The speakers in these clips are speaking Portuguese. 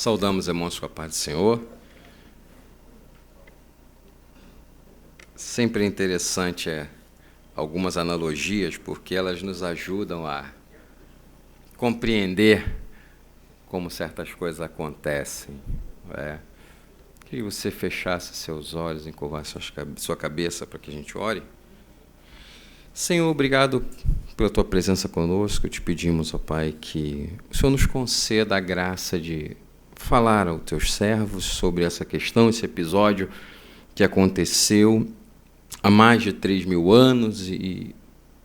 Saudamos, irmãos, com a paz do Senhor. Sempre é interessante algumas analogias, porque elas nos ajudam a compreender como certas coisas acontecem. Queria que você fechasse seus olhos, encurvasse sua cabeça para que a gente ore. Senhor, obrigado pela Tua presença conosco. Te pedimos, ó Pai, que o Senhor nos conceda a graça de falar aos Teus servos sobre essa questão, esse episódio que aconteceu há mais de 3.000 anos e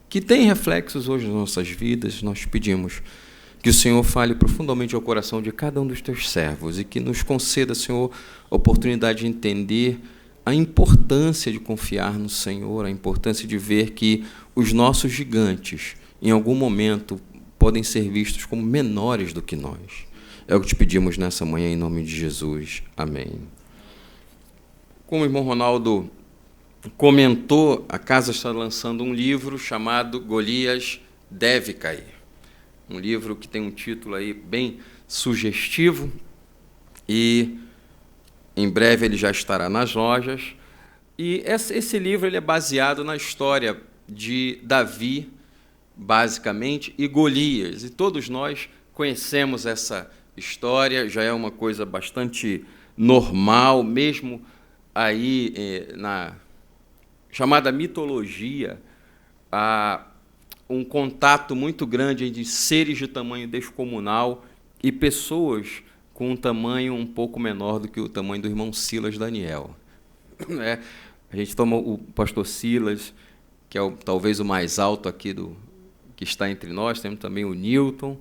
que tem reflexos hoje nas nossas vidas. Nós pedimos que o Senhor fale profundamente ao coração de cada um dos Teus servos e que nos conceda, Senhor, a oportunidade de entender a importância de confiar no Senhor, a importância de ver que os nossos gigantes, em algum momento, podem ser vistos como menores do que nós. É o que te pedimos nessa manhã, em nome de Jesus. Amém. Como o irmão Ronaldo comentou, a casa está lançando um livro chamado Golias Deve Cair. Um livro que tem um título aí bem sugestivo e em breve ele já estará nas lojas. E esse livro ele é baseado na história de Davi, basicamente, e Golias. E todos nós conhecemos essa história, já é uma coisa bastante normal, mesmo aí na chamada mitologia, há um contato muito grande entre seres de tamanho descomunal e pessoas com um tamanho um pouco menor do que o tamanho do irmão Silas Daniel. A gente toma o pastor Silas, que é talvez o mais alto aqui que está entre nós, temos também o Newton,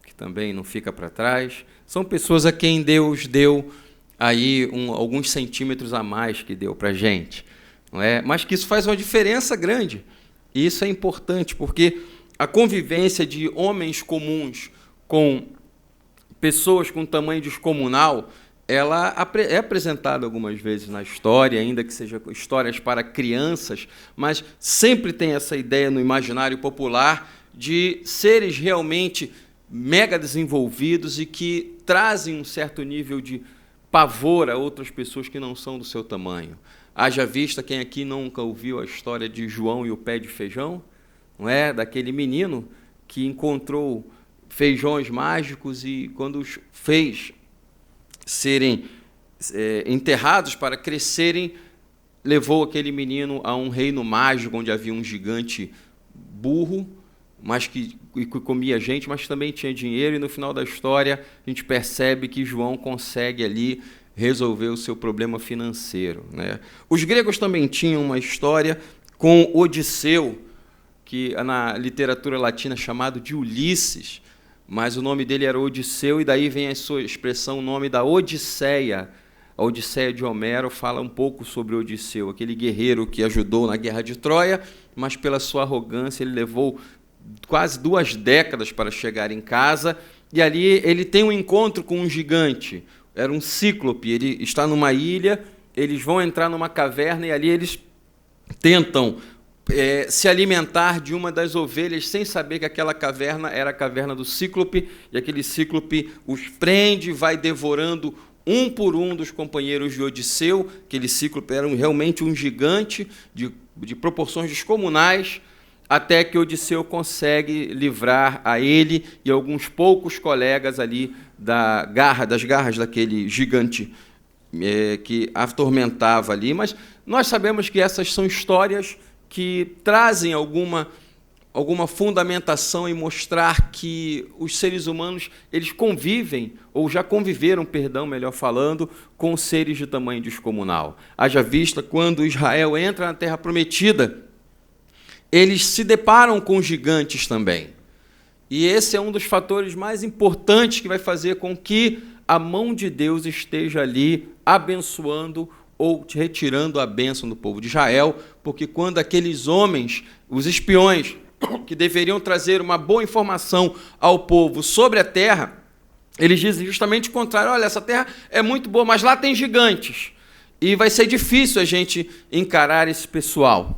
que também não fica para trás. São pessoas a quem Deus deu aí alguns centímetros a mais que deu para a gente. Não é? Mas que isso faz uma diferença grande. E isso é importante, porque a convivência de homens comuns com pessoas com tamanho descomunal, ela é apresentada algumas vezes na história, ainda que sejam histórias para crianças, mas sempre tem essa ideia no imaginário popular de seres realmente mega desenvolvidos e que trazem um certo nível de pavor a outras pessoas que não são do seu tamanho. Haja vista quem aqui nunca ouviu a história de João e o pé de feijão, não é? Daquele menino que encontrou feijões mágicos e quando os fez serem enterrados para crescerem, levou aquele menino a um reino mágico onde havia um gigante burro, mas que comia gente, mas também tinha dinheiro, e no final da história a gente percebe que João consegue ali resolver o seu problema financeiro, né? Os gregos também tinham uma história com Odisseu, que na literatura latina é chamado de Ulisses, mas o nome dele era Odisseu, e daí vem a sua expressão, o nome da Odisseia. A Odisseia de Homero fala um pouco sobre Odisseu, aquele guerreiro que ajudou na guerra de Troia, mas pela sua arrogância ele levou quase 2 décadas para chegar em casa, e ali ele tem um encontro com um gigante. Era um cíclope, ele está numa ilha, eles vão entrar numa caverna e ali eles tentam se alimentar de uma das ovelhas sem saber que aquela caverna era a caverna do cíclope, e aquele cíclope os prende, vai devorando um por um dos companheiros de Odisseu. Aquele cíclope era realmente um gigante de proporções descomunais, até que Odisseu consegue livrar a ele e alguns poucos colegas ali das garras daquele gigante que atormentava ali. Mas nós sabemos que essas são histórias que trazem alguma fundamentação em mostrar que os seres humanos eles convivem, ou já conviveram, melhor falando, com seres de tamanho descomunal. Haja vista quando Israel entra na Terra Prometida, eles se deparam com gigantes também. E esse é um dos fatores mais importantes que vai fazer com que a mão de Deus esteja ali abençoando ou retirando a bênção do povo de Israel, porque quando aqueles homens, os espiões, que deveriam trazer uma boa informação ao povo sobre a terra, eles dizem justamente o contrário: olha, essa terra é muito boa, mas lá tem gigantes, e vai ser difícil a gente encarar esse pessoal.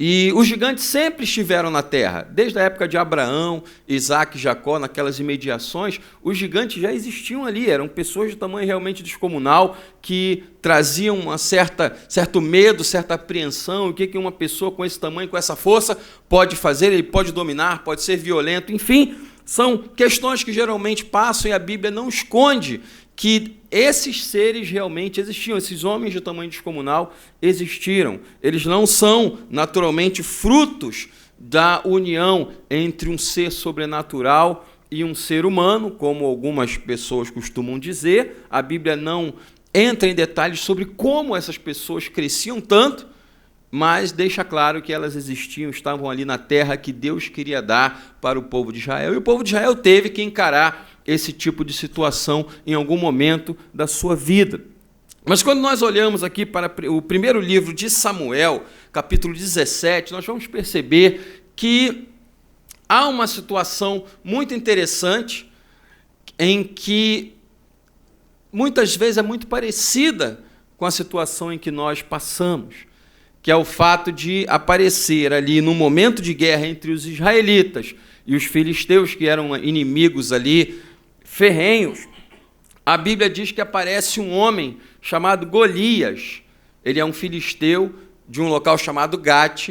E os gigantes sempre estiveram na terra, desde a época de Abraão, Isaac e Jacó, naquelas imediações, os gigantes já existiam ali, eram pessoas de tamanho realmente descomunal, que traziam certo medo, certa apreensão, o que uma pessoa com esse tamanho, com essa força, pode fazer, ele pode dominar, pode ser violento, enfim, são questões que geralmente passam e a Bíblia não esconde que esses seres realmente existiam, esses homens de tamanho descomunal existiram. Eles não são, naturalmente, frutos da união entre um ser sobrenatural e um ser humano, como algumas pessoas costumam dizer. A Bíblia não entra em detalhes sobre como essas pessoas cresciam tanto, mas deixa claro que elas existiam, estavam ali na terra que Deus queria dar para o povo de Israel. E o povo de Israel teve que encarar esse tipo de situação em algum momento da sua vida. Mas quando nós olhamos aqui para o primeiro livro de Samuel, capítulo 17, nós vamos perceber que há uma situação muito interessante em que muitas vezes é muito parecida com a situação em que nós passamos, que é o fato de aparecer ali no momento de guerra entre os israelitas e os filisteus, que eram inimigos ali ferrenhos. A Bíblia diz que aparece um homem chamado Golias. Ele é um filisteu de um local chamado Gate,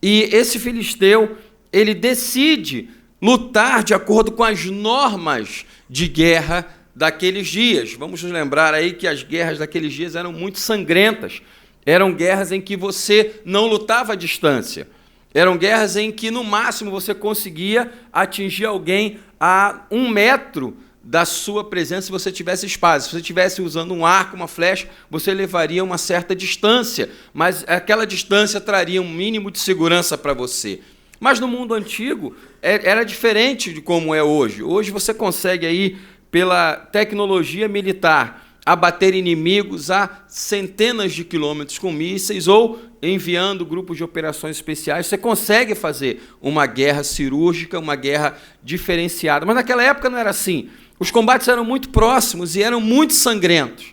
e esse filisteu, ele decide lutar de acordo com as normas de guerra daqueles dias. Vamos nos lembrar aí que as guerras daqueles dias eram muito sangrentas. Eram guerras em que você não lutava à distância. Eram guerras em que, no máximo, você conseguia atingir alguém a 1 metro da sua presença se você tivesse espada. Se você estivesse usando um arco, uma flecha, você levaria uma certa distância, mas aquela distância traria um mínimo de segurança para você. Mas no mundo antigo era diferente de como é hoje. Hoje você consegue aí, pela tecnologia militar, abater inimigos a centenas de quilômetros com mísseis ou enviando grupos de operações especiais. Você consegue fazer uma guerra cirúrgica, uma guerra diferenciada. Mas naquela época não era assim. Os combates eram muito próximos e eram muito sangrentos.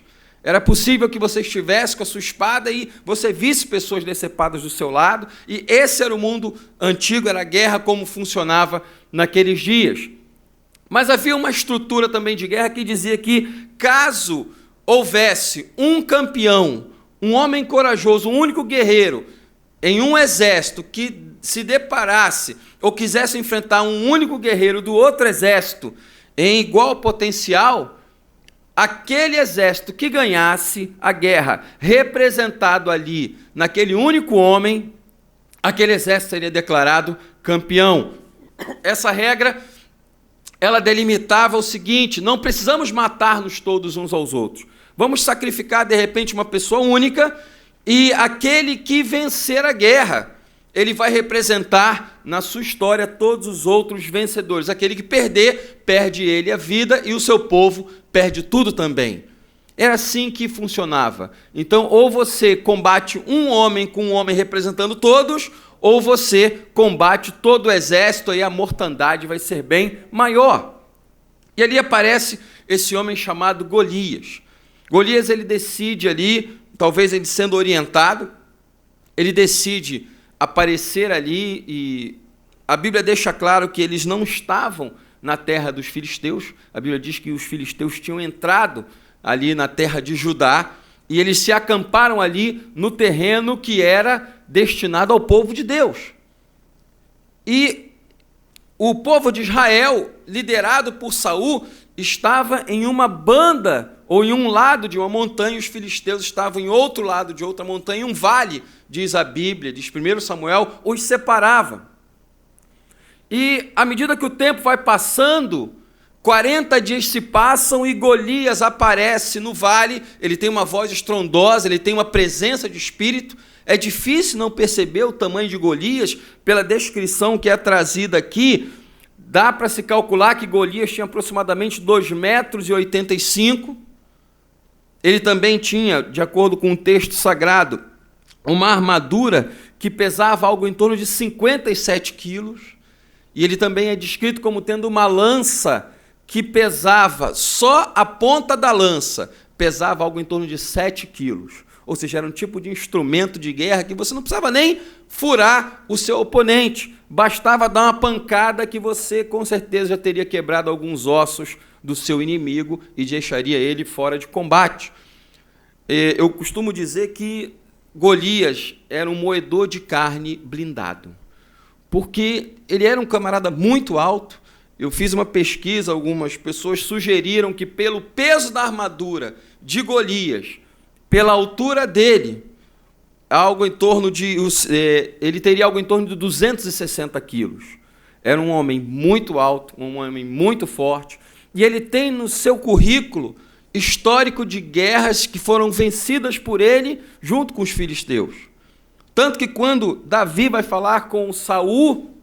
Era possível que você estivesse com a sua espada e você visse pessoas decepadas do seu lado, e esse era o mundo antigo, era a guerra como funcionava naqueles dias. Mas havia uma estrutura também de guerra que dizia que, caso houvesse um campeão, um homem corajoso, um único guerreiro, em um exército que se deparasse ou quisesse enfrentar um único guerreiro do outro exército em igual potencial, aquele exército que ganhasse a guerra, representado ali naquele único homem, aquele exército seria declarado campeão. Essa regra, ela delimitava o seguinte: não precisamos matar-nos todos uns aos outros. Vamos sacrificar, de repente, uma pessoa única, e aquele que vencer a guerra, ele vai representar na sua história todos os outros vencedores. Aquele que perder, perde ele a vida e o seu povo perde tudo também. Era assim que funcionava. Então, ou você combate um homem com um homem representando todos, ou você combate todo o exército e a mortandade vai ser bem maior. E ali aparece esse homem chamado Golias. Golias, ele decide ali, talvez ele sendo orientado, ele decide aparecer ali, e a Bíblia deixa claro que eles não estavam na terra dos filisteus. A Bíblia diz que os filisteus tinham entrado ali na terra de Judá, e eles se acamparam ali no terreno que era destinado ao povo de Deus. E o povo de Israel, liderado por Saul, estava em uma banda, ou em um lado de uma montanha, os filisteus estavam em outro lado de outra montanha, um vale, diz a Bíblia, diz 1 Samuel, os separava. E à medida que o tempo vai passando, 40 dias se passam e Golias aparece no vale. Ele tem uma voz estrondosa, ele tem uma presença de espírito. É difícil não perceber o tamanho de Golias pela descrição que é trazida aqui. Dá para se calcular que Golias tinha aproximadamente 2,85 m. Ele também tinha, de acordo com o texto sagrado, uma armadura que pesava algo em torno de 57 quilos. E ele também é descrito como tendo uma lança que pesava, só a ponta da lança, pesava algo em torno de 7 quilos. Ou seja, era um tipo de instrumento de guerra que você não precisava nem furar o seu oponente. Bastava dar uma pancada que você, com certeza, já teria quebrado alguns ossos do seu inimigo e deixaria ele fora de combate. Eu costumo dizer que Golias era um moedor de carne blindado, porque ele era um camarada muito alto. Eu fiz uma pesquisa, algumas pessoas sugeriram que pelo peso da armadura de Golias, pela altura dele, ele teria algo em torno de 260 quilos. Era um homem muito alto, um homem muito forte, e ele tem no seu currículo histórico de guerras que foram vencidas por ele junto com os filisteus. Tanto que quando Davi vai falar com Saul,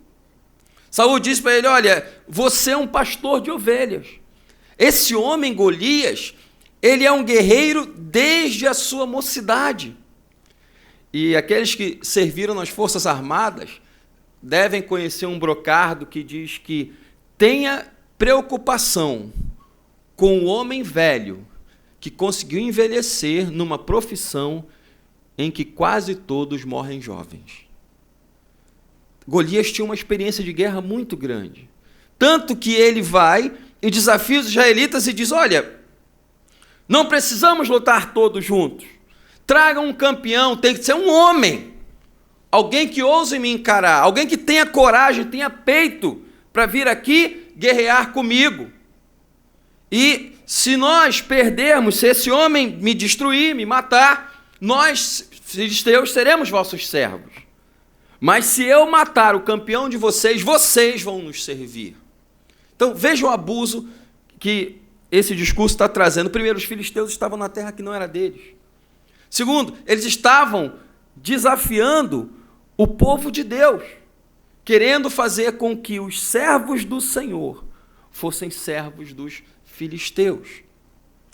Saul diz para ele: olha, você é um pastor de ovelhas. Esse homem Golias, ele é um guerreiro desde a sua mocidade. E aqueles que serviram nas Forças Armadas devem conhecer um brocardo que diz que tenha preocupação com o homem velho que conseguiu envelhecer numa profissão em que quase todos morrem jovens. Golias tinha uma experiência de guerra muito grande. Tanto que ele vai e desafia os israelitas e diz: olha, não precisamos lutar todos juntos. Tragam um campeão, tem que ser um homem. Alguém que ouse me encarar, alguém que tenha coragem, tenha peito para vir aqui guerrear comigo. E se nós perdermos, se esse homem me destruir, me matar, nós, filisteus, seremos vossos servos. Mas se eu matar o campeão de vocês, vocês vão nos servir. Então, veja o abuso que esse discurso está trazendo. Primeiro, os filisteus estavam na terra que não era deles. Segundo, eles estavam desafiando o povo de Deus, querendo fazer com que os servos do Senhor fossem servos dos filisteus.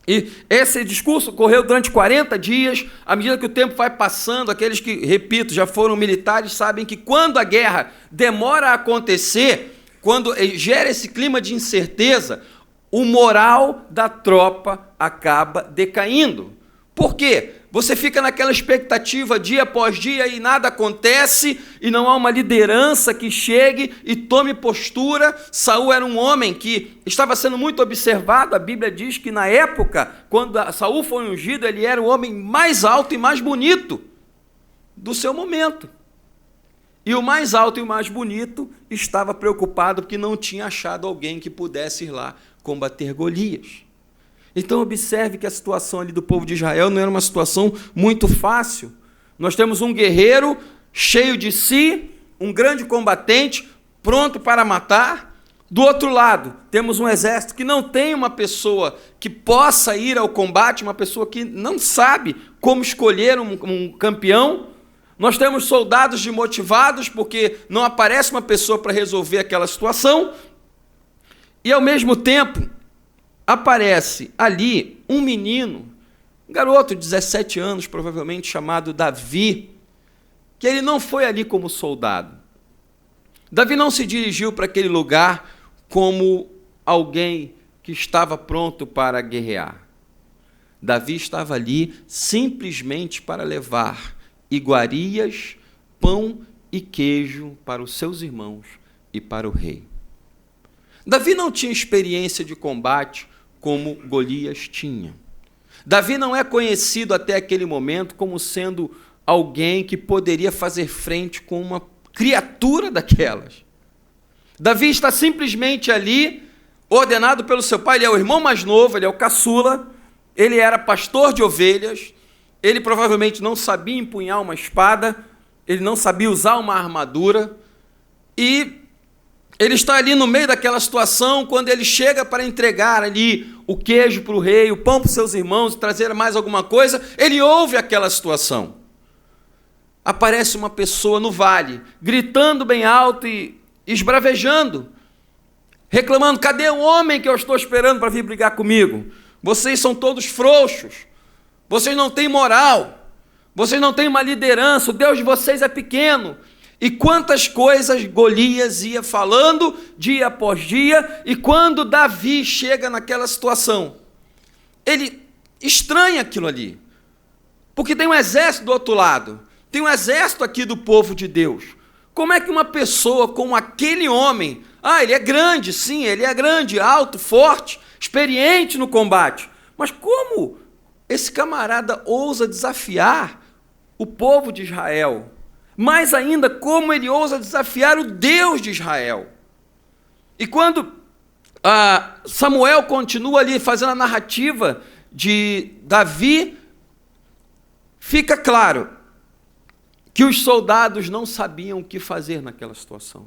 E esse discurso ocorreu durante 40 dias. À medida que o tempo vai passando, aqueles que, repito, já foram militares, sabem que quando a guerra demora a acontecer, quando gera esse clima de incerteza, o moral da tropa acaba decaindo. Por quê? Você fica naquela expectativa dia após dia e nada acontece, e não há uma liderança que chegue e tome postura. Saul era um homem que estava sendo muito observado. A Bíblia diz que na época, quando Saul foi ungido, ele era o homem mais alto e mais bonito do seu momento. E o mais alto e o mais bonito estava preocupado porque não tinha achado alguém que pudesse ir lá combater Golias. Então observe que a situação ali do povo de Israel não era uma situação muito fácil. Nós temos um guerreiro cheio de si, um grande combatente, pronto para matar. Do outro lado, temos um exército que não tem uma pessoa que possa ir ao combate, uma pessoa que não sabe como escolher um campeão. Nós temos soldados desmotivados porque não aparece uma pessoa para resolver aquela situação. E ao mesmo tempo, aparece ali um menino, um garoto de 17 anos, provavelmente chamado Davi, que ele não foi ali como soldado. Davi não se dirigiu para aquele lugar como alguém que estava pronto para guerrear. Davi estava ali simplesmente para levar iguarias, pão e queijo para os seus irmãos e para o rei. Davi não tinha experiência de combate como Golias tinha. Davi não é conhecido até aquele momento como sendo alguém que poderia fazer frente com uma criatura daquelas. Davi está simplesmente ali, ordenado pelo seu pai. Ele é o irmão mais novo, ele é o caçula, ele era pastor de ovelhas, ele provavelmente não sabia empunhar uma espada, ele não sabia usar uma armadura, e ele está ali no meio daquela situação. Quando ele chega para entregar ali o queijo para o rei, o pão para os seus irmãos, trazer mais alguma coisa, ele ouve aquela situação. Aparece uma pessoa no vale, gritando bem alto e esbravejando, reclamando: cadê o homem que eu estou esperando para vir brigar comigo? Vocês são todos frouxos, vocês não têm moral, vocês não têm uma liderança, o Deus de vocês é pequeno. E quantas coisas Golias ia falando dia após dia, e quando Davi chega naquela situação, ele estranha aquilo ali. Porque tem um exército do outro lado. Tem um exército aqui do povo de Deus. Como é que uma pessoa como aquele homem, ele é grande, sim, ele é grande, alto, forte, experiente no combate, mas como esse camarada ousa desafiar o povo de Israel? Mais ainda, como ele ousa desafiar o Deus de Israel? E quando Samuel continua ali fazendo a narrativa de Davi, fica claro que os soldados não sabiam o que fazer naquela situação.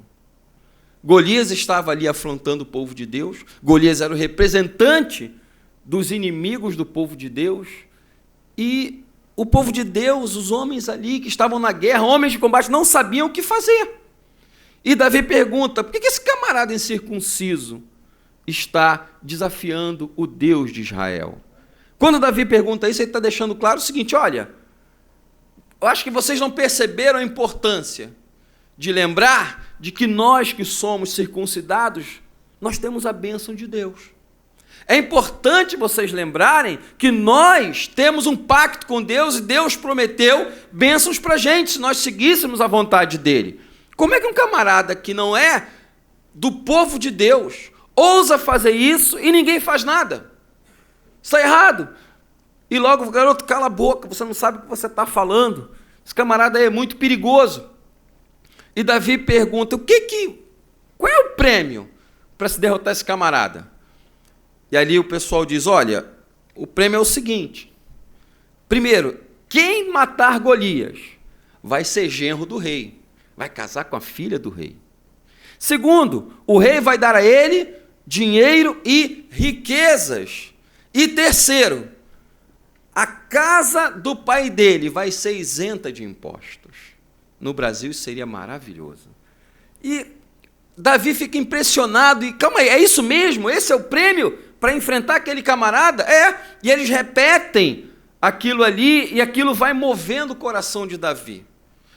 Golias estava ali afrontando o povo de Deus. Golias era o representante dos inimigos do povo de Deus. E o povo de Deus, os homens ali que estavam na guerra, homens de combate, não sabiam o que fazer. E Davi pergunta, por que esse camarada incircunciso está desafiando o Deus de Israel? Quando Davi pergunta isso, ele está deixando claro o seguinte, olha, eu acho que vocês não perceberam a importância de lembrar de que nós que somos circuncidados, nós temos a bênção de Deus. É importante vocês lembrarem que nós temos um pacto com Deus e Deus prometeu bênçãos para a gente, se nós seguíssemos a vontade dEle. Como é que um camarada que não é do povo de Deus ousa fazer isso e ninguém faz nada? Está errado. E logo o garoto, cala a boca, você não sabe o que você está falando. Esse camarada aí é muito perigoso. E Davi pergunta, qual é o prêmio para se derrotar esse camarada? E ali o pessoal diz, olha, o prêmio é o seguinte. Primeiro, quem matar Golias vai ser genro do rei, vai casar com a filha do rei. Segundo, o rei vai dar a ele dinheiro e riquezas. E terceiro, a casa do pai dele vai ser isenta de impostos. No Brasil isso seria maravilhoso. E Davi fica impressionado e, calma aí, é isso mesmo? Esse é o prêmio para enfrentar aquele camarada? E eles repetem aquilo ali e aquilo vai movendo o coração de Davi.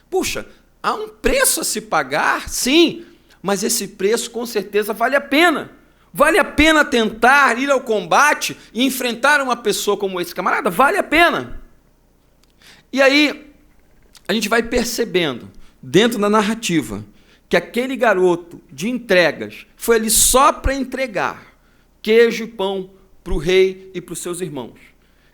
Puxa, há um preço a se pagar, sim, mas esse preço com certeza vale a pena. Vale a pena tentar ir ao combate e enfrentar uma pessoa como esse camarada? Vale a pena. E aí, a gente vai percebendo, dentro da narrativa, que aquele garoto de entregas foi ali só para entregar queijo e pão para o rei e para os seus irmãos.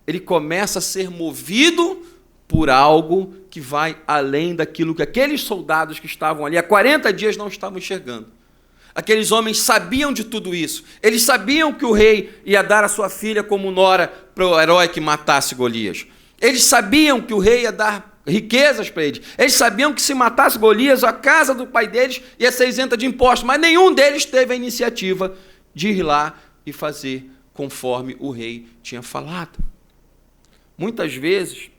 Ele começa a ser movido por algo que vai além daquilo que aqueles soldados que estavam ali há 40 dias não estavam enxergando. Aqueles homens sabiam de tudo isso. Eles sabiam que o rei ia dar a sua filha como nora para o herói que matasse Golias. Eles sabiam que o rei ia dar riquezas para eles. Eles sabiam que se matasse Golias, a casa do pai deles ia ser isenta de impostos. Mas nenhum deles teve a iniciativa de ir lá e fazer conforme o rei tinha falado. Muitas vezes,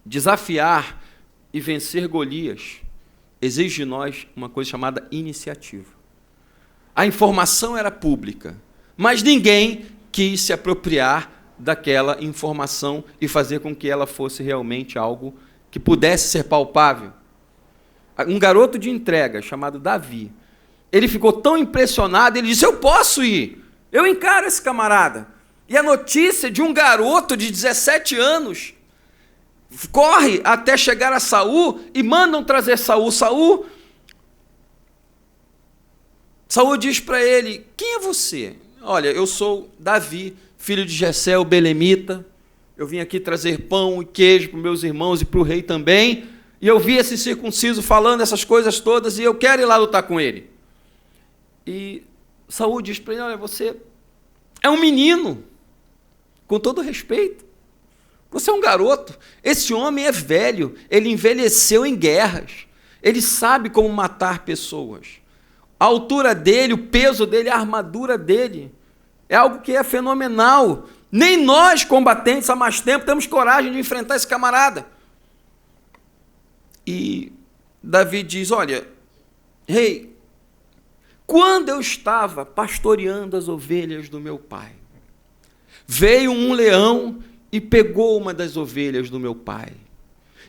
desafiar e vencer Golias exige de nós uma coisa chamada iniciativa. A informação era pública, mas ninguém quis se apropriar daquela informação e fazer com que ela fosse realmente algo que pudesse ser palpável. Um garoto de entrega chamado Davi, ele ficou tão impressionado, ele disse, eu posso ir, eu encaro esse camarada. E a notícia de um garoto de 17 anos corre até chegar a Saul e mandam trazer Saul. Saul diz para ele, quem é você? Olha, eu sou Davi, filho de Jessé, o belemita. Eu vim aqui trazer pão e queijo para os meus irmãos e para o rei também. E eu vi esse circunciso falando essas coisas todas e eu quero ir lá lutar com ele. E Saul diz para ele, olha, você é um menino, com todo respeito. Você é um garoto. Esse homem é velho, ele envelheceu em guerras. Ele sabe como matar pessoas. A altura dele, o peso dele, a armadura dele, é algo que é fenomenal. Nem nós, combatentes, há mais tempo, temos coragem de enfrentar esse camarada. E Davi diz, olha, rei, quando eu estava pastoreando as ovelhas do meu pai, veio um leão e pegou uma das ovelhas do meu pai.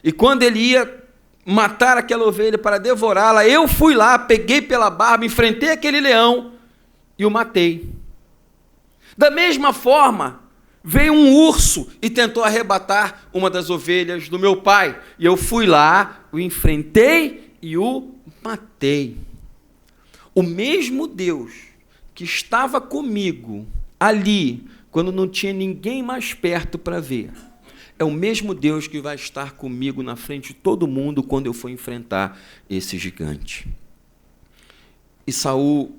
E quando ele ia matar aquela ovelha para devorá-la, eu fui lá, peguei pela barba, enfrentei aquele leão e o matei. Da mesma forma, veio um urso e tentou arrebatar uma das ovelhas do meu pai. E eu fui lá, o enfrentei e o matei. O mesmo Deus que estava comigo ali, quando não tinha ninguém mais perto para ver, é o mesmo Deus que vai estar comigo na frente de todo mundo quando eu for enfrentar esse gigante. E Saul,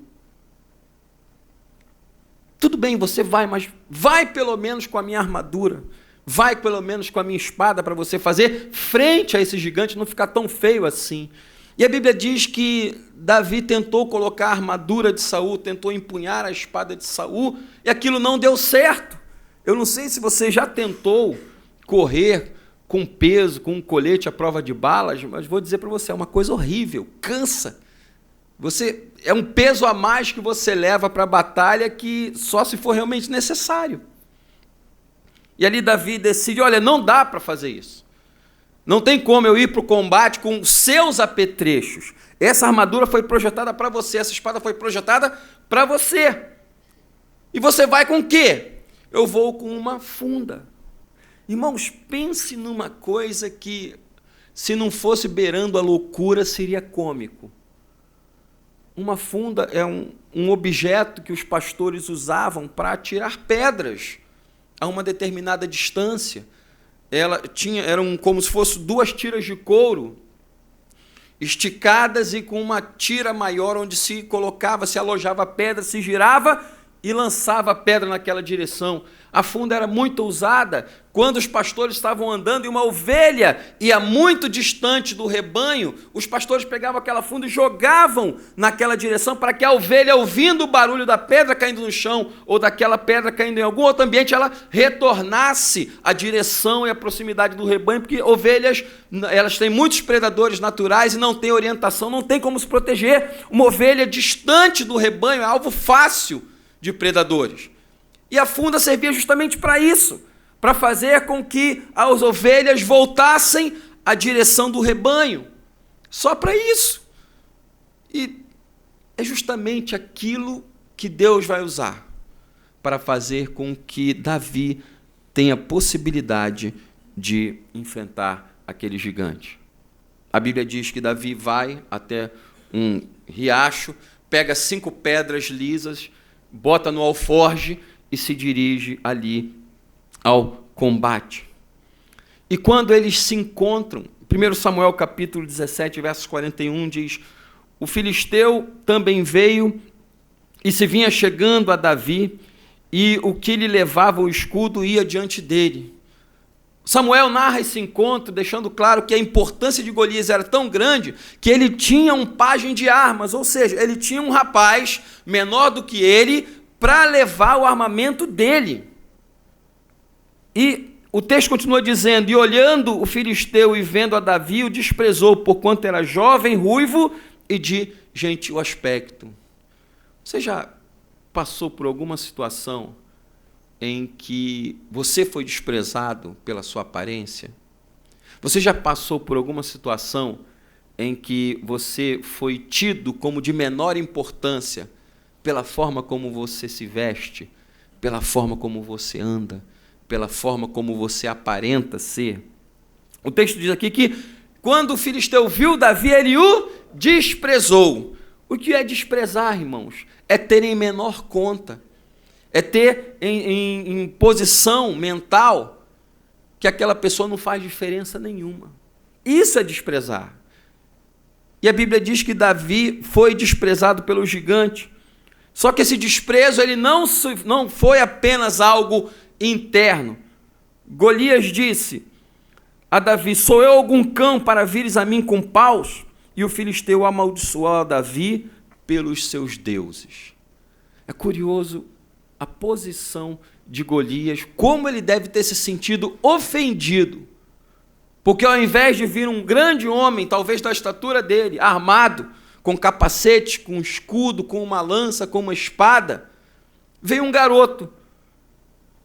tudo bem, você vai, mas vai pelo menos com a minha armadura, vai pelo menos com a minha espada para você fazer frente a esse gigante, não ficar tão feio assim. E a Bíblia diz que Davi tentou colocar a armadura de Saul, tentou empunhar a espada de Saul, e aquilo não deu certo. Eu não sei se você já tentou correr com peso, com um colete à prova de balas, mas vou dizer para você, é uma coisa horrível, cansa. É um peso a mais que você leva para a batalha que só se for realmente necessário. E ali Davi decide, olha, não dá para fazer isso. Não tem como eu ir para o combate com seus apetrechos. Essa armadura foi projetada para você, essa espada foi projetada para você. E você vai com o quê? Eu vou com uma funda. Irmãos, pense numa coisa que, se não fosse beirando a loucura, seria cômico. Uma funda é um objeto que os pastores usavam para atirar pedras a uma determinada distância. Eram como se fossem 2 tiras de couro esticadas e com uma tira maior onde se alojava a pedra, se girava e lançava a pedra naquela direção. A funda era muito usada quando os pastores estavam andando e uma ovelha ia muito distante do rebanho, os pastores pegavam aquela funda e jogavam naquela direção para que a ovelha, ouvindo o barulho da pedra caindo no chão ou daquela pedra caindo em algum outro ambiente, ela retornasse à direção e à proximidade do rebanho, porque ovelhas, elas têm muitos predadores naturais e não têm orientação, não tem como se proteger. Uma ovelha distante do rebanho é alvo fácil de predadores. E a funda servia justamente para isso, para fazer com que as ovelhas voltassem à direção do rebanho. Só para isso. E é justamente aquilo que Deus vai usar para fazer com que Davi tenha possibilidade de enfrentar aquele gigante. A Bíblia diz que Davi vai até um riacho, pega 5 pedras lisas, bota no alforge e se dirige ali ao combate. E quando eles se encontram, 1 Samuel capítulo 17, versos 41, diz: o filisteu também veio e se vinha chegando a Davi, e o que lhe levava o escudo ia diante dele. Samuel narra esse encontro, deixando claro que a importância de Golias era tão grande que ele tinha um pajem de armas, ou seja, ele tinha um rapaz menor do que ele para levar o armamento dele. E o texto continua dizendo: e olhando o filisteu e vendo a Davi, o desprezou, porquanto era jovem, ruivo e de gentil aspecto. Você já passou por alguma situação em que você foi desprezado pela sua aparência? Você já passou por alguma situação em que você foi tido como de menor importância pela forma como você se veste, pela forma como você anda, pela forma como você aparenta ser? O texto diz aqui que quando o filisteu viu Davi, ele o desprezou. O que é desprezar, irmãos? É ter em menor conta, é ter em posição mental que aquela pessoa não faz diferença nenhuma. Isso é desprezar. E a Bíblia diz que Davi foi desprezado pelo gigante. Só que esse desprezo ele não foi apenas algo interno. Golias disse a Davi: sou eu algum cão para vires a mim com paus? E o filisteu amaldiçoou a Davi pelos seus deuses. É curioso a posição de Golias, como ele deve ter se sentido ofendido, porque ao invés de vir um grande homem, talvez da estatura dele, armado, com capacete, com escudo, com uma lança, com uma espada, veio um garoto,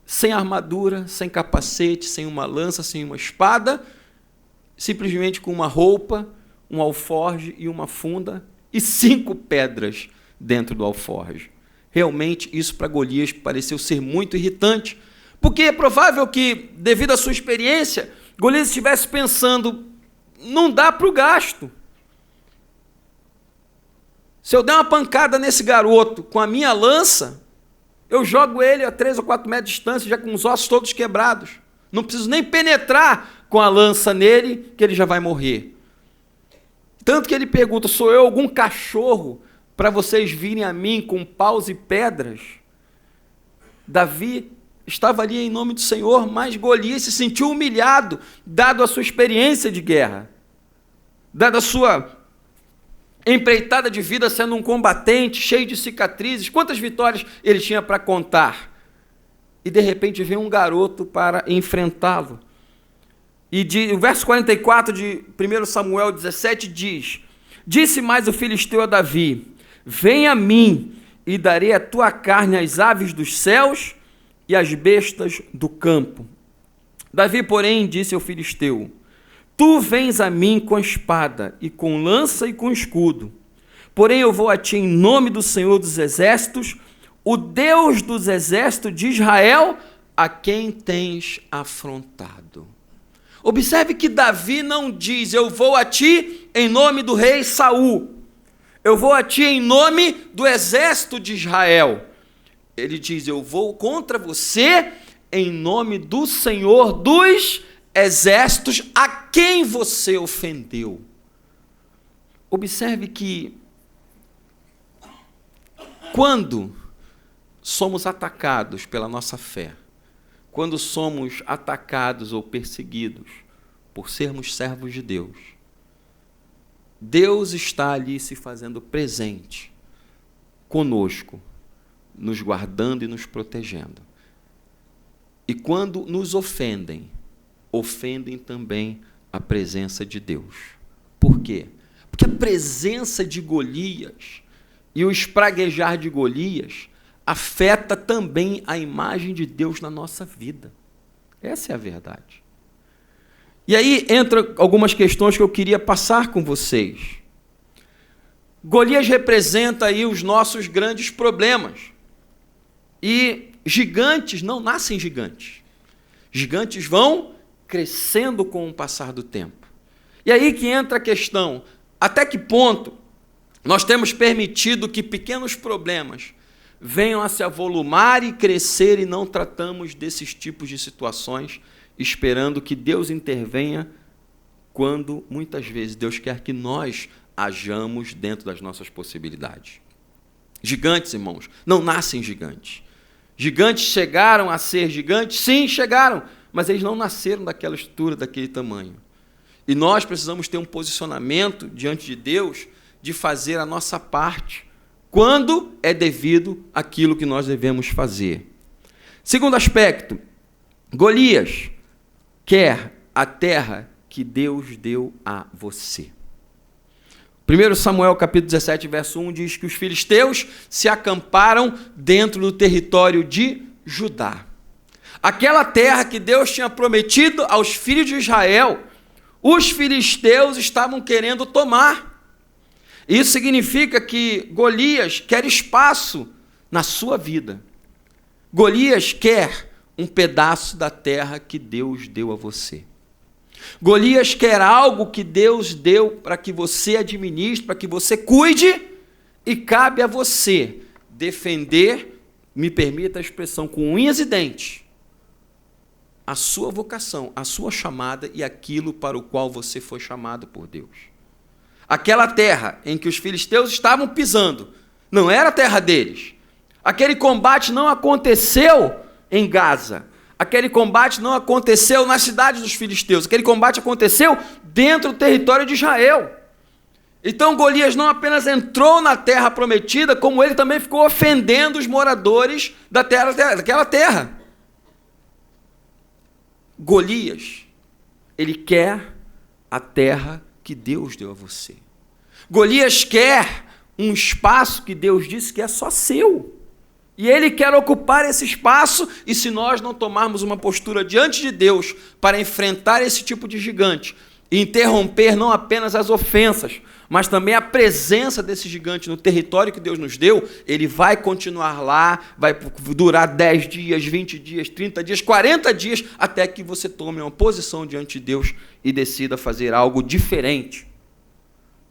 sem armadura, sem capacete, sem uma lança, sem uma espada, simplesmente com uma roupa, um alforge e uma funda, e 5 pedras dentro do alforge. Realmente, isso para Golias pareceu ser muito irritante, Porque é provável que, devido à sua experiência, Golias estivesse pensando, não dá para o gasto. Se eu der uma pancada nesse garoto com a minha lança, eu jogo ele a 3 ou 4 metros de distância, já com os ossos todos quebrados. Não preciso nem penetrar com a lança nele, que ele já vai morrer. Tanto que ele pergunta, sou eu algum cachorro para vocês virem a mim com paus e pedras? Davi estava ali em nome do Senhor, mas Golias se sentiu humilhado, dado a sua experiência de guerra, dado a sua empreitada de vida sendo um combatente, cheio de cicatrizes. Quantas vitórias ele tinha para contar? E de repente vem um garoto para enfrentá-lo. E o verso 44 de 1 Samuel 17 diz, disse mais o filisteu a Davi, vem a mim e darei a tua carne às aves dos céus e às bestas do campo. Davi, porém, disse ao filisteu, tu vens a mim com espada e com lança e com escudo, porém eu vou a ti em nome do Senhor dos exércitos, o Deus dos exércitos de Israel, a quem tens afrontado. Observe que Davi não diz, eu vou a ti em nome do rei Saul, eu vou a ti em nome do exército de Israel. Ele diz, eu vou contra você em nome do Senhor dos exércitos a quem você ofendeu. Observe que quando somos atacados pela nossa fé, quando somos atacados ou perseguidos por sermos servos de Deus, Deus está ali se fazendo presente conosco, nos guardando e nos protegendo. E quando nos ofendem, ofendem também a presença de Deus. Por quê? Porque a presença de Golias e o espraguejar de Golias afeta também a imagem de Deus na nossa vida. Essa é a verdade. E aí entram algumas questões que eu queria passar com vocês. Golias representa aí os nossos grandes problemas. E gigantes não nascem gigantes. Gigantes vão crescendo com o passar do tempo. E aí que entra a questão, até que ponto nós temos permitido que pequenos problemas venham a se avolumar e crescer e não tratamos desses tipos de situações, esperando que Deus intervenha quando, muitas vezes, Deus quer que nós hajamos dentro das nossas possibilidades. Gigantes, irmãos, não nascem gigantes. Gigantes chegaram a ser gigantes? Sim, chegaram, mas eles não nasceram daquela estrutura, daquele tamanho. E nós precisamos ter um posicionamento diante de Deus de fazer a nossa parte, quando é devido àquilo que nós devemos fazer. Segundo aspecto, Golias quer a terra que Deus deu a você. 1 Samuel capítulo 17, verso 1 diz que os filisteus se acamparam dentro do território de Judá. Aquela terra que Deus tinha prometido aos filhos de Israel, os filisteus estavam querendo tomar. Isso significa que Golias quer espaço na sua vida. Golias quer um pedaço da terra que Deus deu a você. Golias quer algo que Deus deu para que você administre, para que você cuide, e cabe a você defender, me permita a expressão, com unhas e dentes, a sua vocação, a sua chamada e aquilo para o qual você foi chamado por Deus. Aquela terra em que os filisteus estavam pisando, não era a terra deles. Aquele combate não aconteceu em Gaza. Aquele combate não aconteceu nas cidades dos filisteus. Aquele combate aconteceu dentro do território de Israel. Então Golias não apenas entrou na terra prometida, como ele também ficou ofendendo os moradores daquela terra. Golias, ele quer a terra que Deus deu a você. Golias quer um espaço que Deus disse que é só seu. E ele quer ocupar esse espaço, e se nós não tomarmos uma postura diante de Deus para enfrentar esse tipo de gigante, e interromper não apenas as ofensas, mas também a presença desse gigante no território que Deus nos deu, ele vai continuar lá, vai durar 10 dias, 20 dias, 30 dias, 40 dias, até que você tome uma posição diante de Deus e decida fazer algo diferente.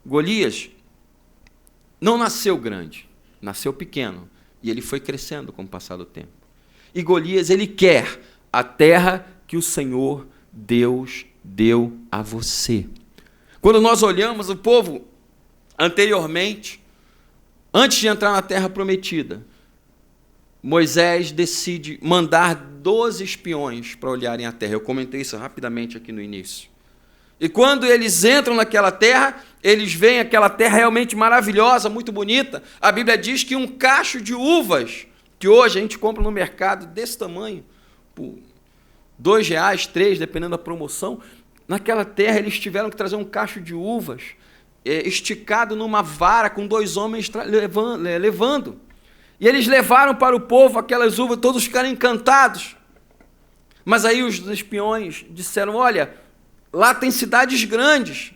Golias não nasceu grande, nasceu pequeno, e ele foi crescendo com o passar do tempo. E Golias, ele quer a terra que o Senhor Deus deu a você. Quando nós olhamos o povo anteriormente, antes de entrar na terra prometida, Moisés decide mandar 12 espiões para olharem a terra. Eu comentei isso rapidamente aqui no início. E quando eles entram naquela terra, eles veem aquela terra realmente maravilhosa, muito bonita. A Bíblia diz que um cacho de uvas, que hoje a gente compra no mercado desse tamanho, por R$2, 3, dependendo da promoção, naquela terra eles tiveram que trazer um cacho de uvas esticado numa vara com 2 homens levando. E eles levaram para o povo aquelas uvas, todos ficaram encantados. Mas aí os espiões disseram, olha, lá tem cidades grandes,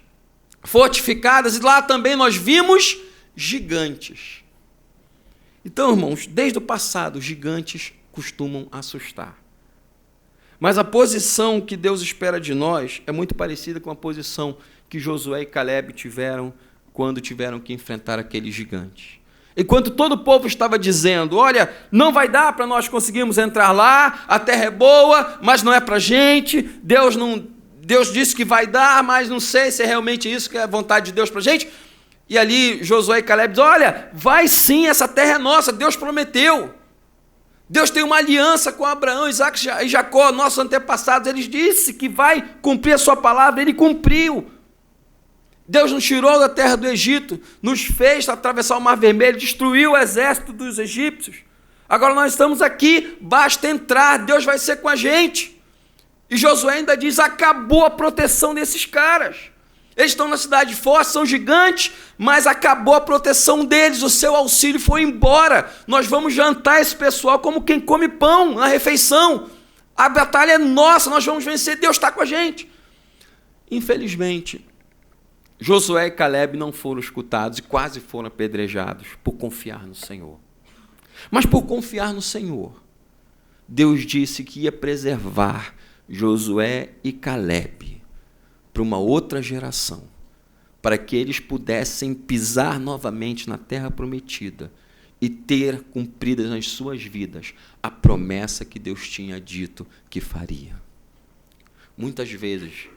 fortificadas, e lá também nós vimos gigantes. Então, irmãos, desde o passado, os gigantes costumam assustar. Mas a posição que Deus espera de nós é muito parecida com a posição que Josué e Caleb tiveram quando tiveram que enfrentar aqueles gigantes. Enquanto todo o povo estava dizendo, olha, não vai dar para nós conseguirmos entrar lá, a terra é boa, mas não é para a gente, Deus disse que vai dar, mas não sei se é realmente isso que é a vontade de Deus para a gente. E ali Josué e Caleb dizem, olha, vai sim, essa terra é nossa, Deus prometeu. Deus tem uma aliança com Abraão, Isaac e Jacó, nossos antepassados. Ele disse que vai cumprir a sua palavra, ele cumpriu. Deus nos tirou da terra do Egito, nos fez atravessar o Mar Vermelho, destruiu o exército dos egípcios. Agora nós estamos aqui, basta entrar, Deus vai ser com a gente. E Josué ainda diz, acabou a proteção desses caras. Eles estão na cidade forte, são gigantes, mas acabou a proteção deles, o seu auxílio foi embora. Nós vamos jantar esse pessoal como quem come pão na refeição. A batalha é nossa, nós vamos vencer, Deus está com a gente. Infelizmente, Josué e Caleb não foram escutados e quase foram apedrejados por confiar no Senhor. Mas por confiar no Senhor, Deus disse que ia preservar Josué e Caleb para uma outra geração, para que eles pudessem pisar novamente na terra prometida e ter cumpridas nas suas vidas a promessa que Deus tinha dito que faria. Muitas vezes,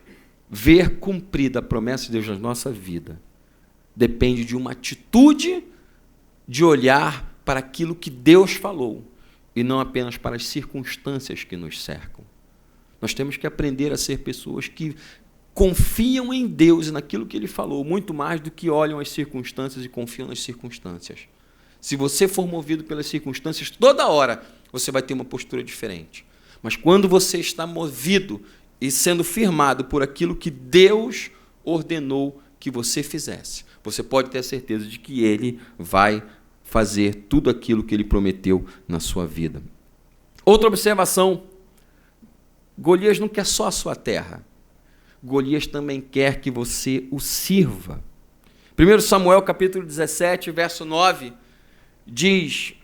ver cumprida a promessa de Deus na nossa vida depende de uma atitude de olhar para aquilo que Deus falou e não apenas para as circunstâncias que nos cercam. Nós temos que aprender a ser pessoas que confiam em Deus e naquilo que Ele falou, muito mais do que olham as circunstâncias e confiam nas circunstâncias. Se você for movido pelas circunstâncias, toda hora você vai ter uma postura diferente. Mas quando você está movido e sendo firmado por aquilo que Deus ordenou que você fizesse, você pode ter a certeza de que Ele vai fazer tudo aquilo que Ele prometeu na sua vida. Outra observação, Golias não quer só a sua terra. Golias também quer que você o sirva. 1 Samuel capítulo 17, verso 9, diz: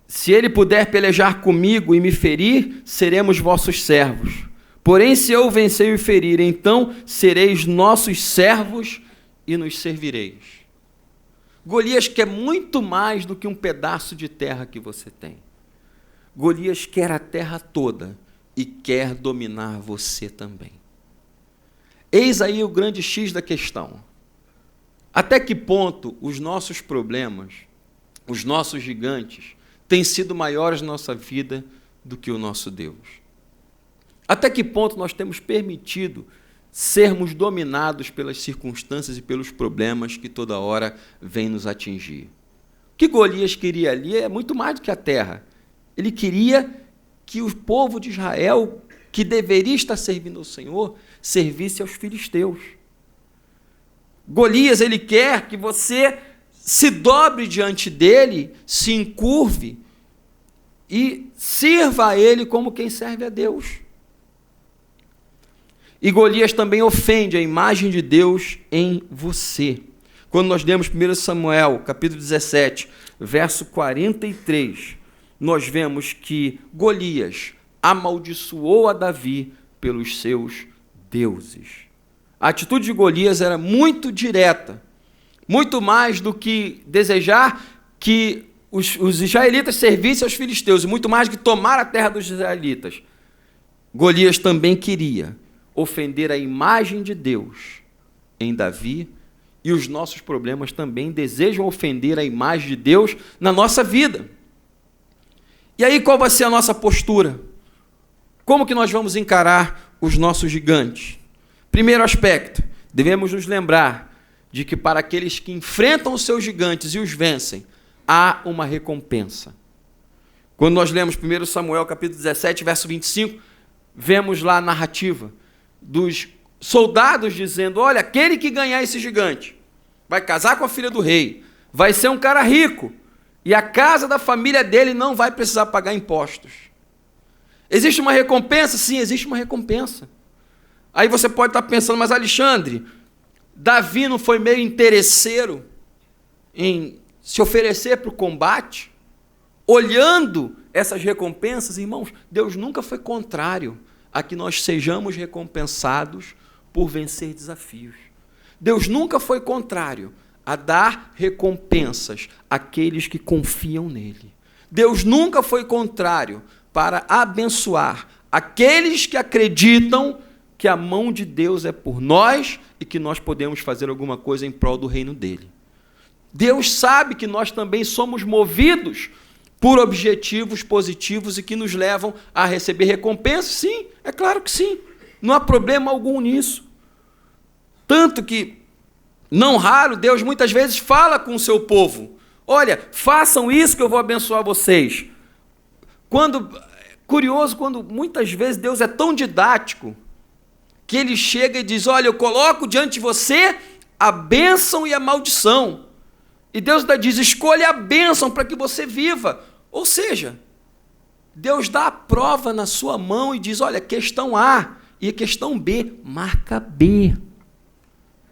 se ele puder pelejar comigo e me ferir, seremos vossos servos. Porém, se eu vencer e o ferir, então sereis nossos servos e nos servireis. Golias quer muito mais do que um pedaço de terra que você tem. Golias quer a terra toda e quer dominar você também. Eis aí o grande X da questão. Até que ponto os nossos problemas, os nossos gigantes, têm sido maiores na nossa vida do que o nosso Deus? Até que ponto nós temos permitido sermos dominados pelas circunstâncias e pelos problemas que toda hora vêm nos atingir? O que Golias queria ali é muito mais do que a terra. Ele queria que o povo de Israel, que deveria estar servindo ao Senhor, servisse aos filisteus. Golias, ele quer que você se dobre diante dele, se encurve e sirva a ele como quem serve a Deus. E Golias também ofende a imagem de Deus em você. Quando nós lemos 1 Samuel, capítulo 17, verso 43, nós vemos que Golias amaldiçoou a Davi pelos seus deuses. A atitude de Golias era muito direta, muito mais do que desejar que os israelitas servissem aos filisteus, e muito mais do que tomar a terra dos israelitas. Golias também queria ofender a imagem de Deus em Davi, e os nossos problemas também desejam ofender a imagem de Deus na nossa vida. E aí qual vai ser a nossa postura? Como que nós vamos encarar os nossos gigantes? Primeiro aspecto, devemos nos lembrar de que para aqueles que enfrentam os seus gigantes e os vencem, há uma recompensa. Quando nós lemos 1 Samuel capítulo 17, verso 25, vemos lá a narrativa dos soldados dizendo, olha, aquele que ganhar esse gigante vai casar com a filha do rei, vai ser um cara rico, e a casa da família dele não vai precisar pagar impostos. Existe uma recompensa? Sim, existe uma recompensa. Aí você pode estar pensando, mas Alexandre, Davi não foi meio interesseiro em se oferecer para o combate? Olhando essas recompensas, irmãos, Deus nunca foi contrário a que nós sejamos recompensados por vencer desafios. Deus nunca foi contrário a dar recompensas àqueles que confiam nele. Deus nunca foi contrário para abençoar aqueles que acreditam que a mão de Deus é por nós e que nós podemos fazer alguma coisa em prol do reino dele. Deus sabe que nós também somos movidos por objetivos positivos e que nos levam a receber recompensa? Sim, é claro que sim. Não há problema algum nisso. Tanto que, não raro, Deus muitas vezes fala com o seu povo. Olha, façam isso que eu vou abençoar vocês. Curioso, quando muitas vezes Deus é tão didático que ele chega e diz, olha, eu coloco diante de você a bênção e a maldição. E Deus diz, escolha a bênção para que você viva. Ou seja, Deus dá a prova na sua mão e diz, olha, questão A e questão B, marca B.